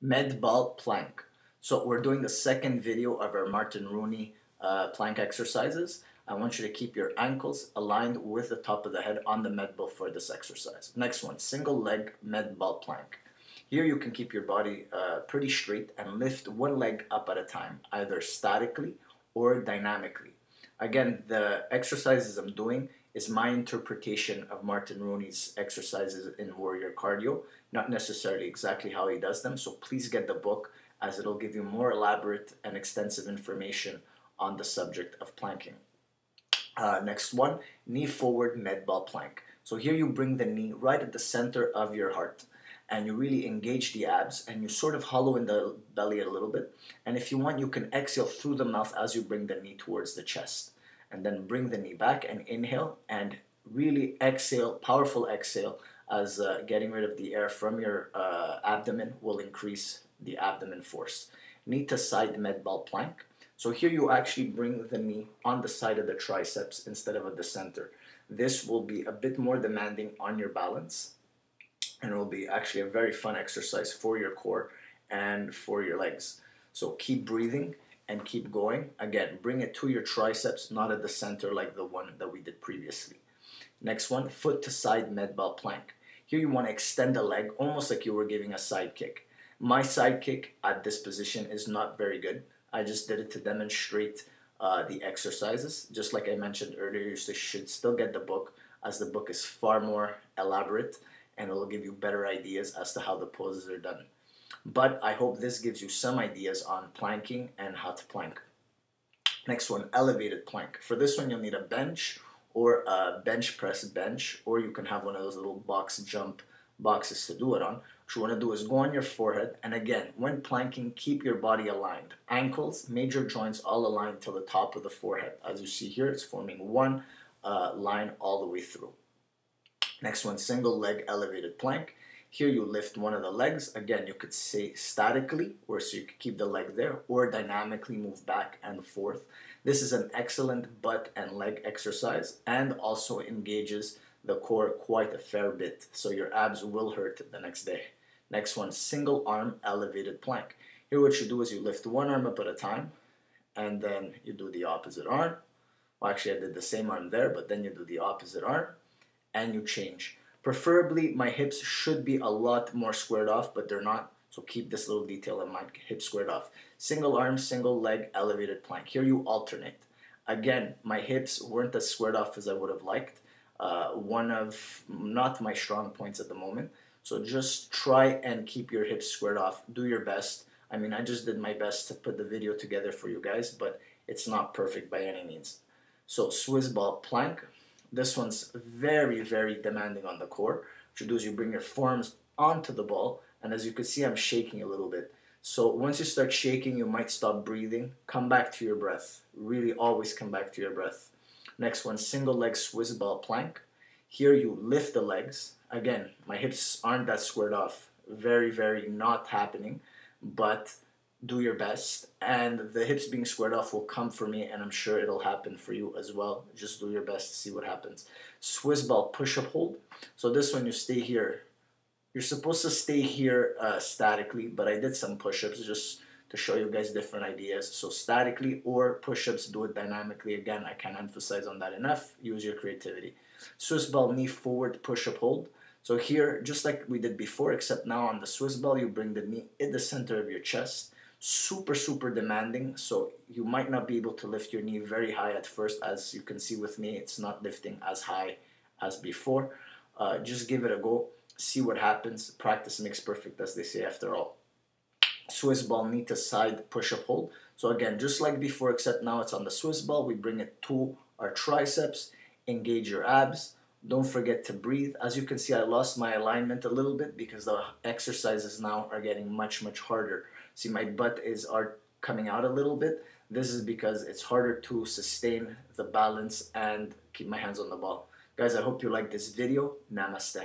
Med ball plank. So we're doing the second video of our Martin Rooney plank exercises. I want you to keep your ankles aligned with the top of the head on the med ball for this exercise. Next one, single leg med ball plank. Here you can keep your body pretty straight and lift one leg up at a time, either statically or dynamically. Again, the exercises I'm doing is my interpretation of Martin Rooney's exercises in Warrior Cardio, not necessarily exactly how he does them. So please get the book, as it'll give you more elaborate and extensive information on the subject of planking. Next one, knee forward med ball plank. So here you bring the knee right at the center of your heart and you really engage the abs and you sort of hollow in the belly a little bit. And if you want, you can exhale through the mouth as you bring the knee towards the chest. And then bring the knee back and inhale and really exhale, powerful exhale, as getting rid of the air from your abdomen will increase the abdomen force. Knee to side med ball plank. So here you actually bring the knee on the side of the triceps instead of at the center. This will be a bit more demanding on your balance and it will be actually a very fun exercise for your core and for your legs. So keep breathing and keep going. Again, bring it to your triceps, not at the center like the one that we did previously. Next one, foot to side med ball plank. Here you want to extend the leg almost like you were giving a side kick. My side kick at this position is not very good. I just did it to demonstrate the exercises. Just like I mentioned earlier, you should still get the book, as the book is far more elaborate and it will give you better ideas as to how the poses are done. But I hope this gives you some ideas on planking and how to plank. Next one, elevated plank. For this one, you'll need a bench or a bench press bench, or you can have one of those little box jump boxes to do it on. What you want to do is go on your forehead, and again, when planking, keep your body aligned. Ankles, major joints all aligned to the top of the forehead. As you see here, it's forming one line all the way through. Next one, single leg elevated plank. Here you lift one of the legs. Again, you could say statically, or so you could keep the leg there, or dynamically move back and forth. This is an excellent butt and leg exercise and also engages the core quite a fair bit, so your abs will hurt the next day. Next one, single arm elevated plank. Here what you do is you lift one arm up at a time and then you do the opposite arm. Well, actually I did the same arm there, but then you do the opposite arm and you change. Preferably, my hips should be a lot more squared off, but they're not. So keep this little detail in mind, hips squared off. Single arm, single leg, elevated plank. Here you alternate. Again, my hips weren't as squared off as I would have liked. One of not my strong points at the moment. So just try and keep your hips squared off. Do your best. I mean, I just did my best to put the video together for you guys, but it's not perfect by any means. So Swiss ball plank. This one's very, very demanding on the core. What you do is you bring your forearms onto the ball, and as you can see, I'm shaking a little bit. So once you start shaking, you might stop breathing. Come back to your breath. Really always come back to your breath. Next one, single leg Swiss ball plank. Here you lift the legs. Again, my hips aren't that squared off. Very, very not happening, but do your best, and the hips being squared off will come for me, and I'm sure it'll happen for you as well. Just do your best to see what happens. Swiss ball push-up hold. So this one you stay here. You're supposed to stay here statically, but I did some push-ups just to show you guys different ideas. So statically or push-ups, do it dynamically. Again, I can't emphasize on that enough. Use your creativity. Swiss ball knee forward push-up hold. So here, just like we did before, except now on the Swiss ball, you bring the knee in the center of your chest. Super, super demanding, so you might not be able to lift your knee very high at first. As you can see with me, it's not lifting as high as before. Just give it a go, see what happens. Practice makes perfect, as they say after all. Swiss ball knee to side push-up hold. So again, just like before, except now it's on the Swiss ball. We bring it to our triceps, engage your abs. Don't forget to breathe. As you can see, I lost my alignment a little bit because the exercises now are getting much, much harder. See, my butt is coming out a little bit. This is because it's harder to sustain the balance and keep my hands on the ball. Guys, I hope you like this video. Namaste.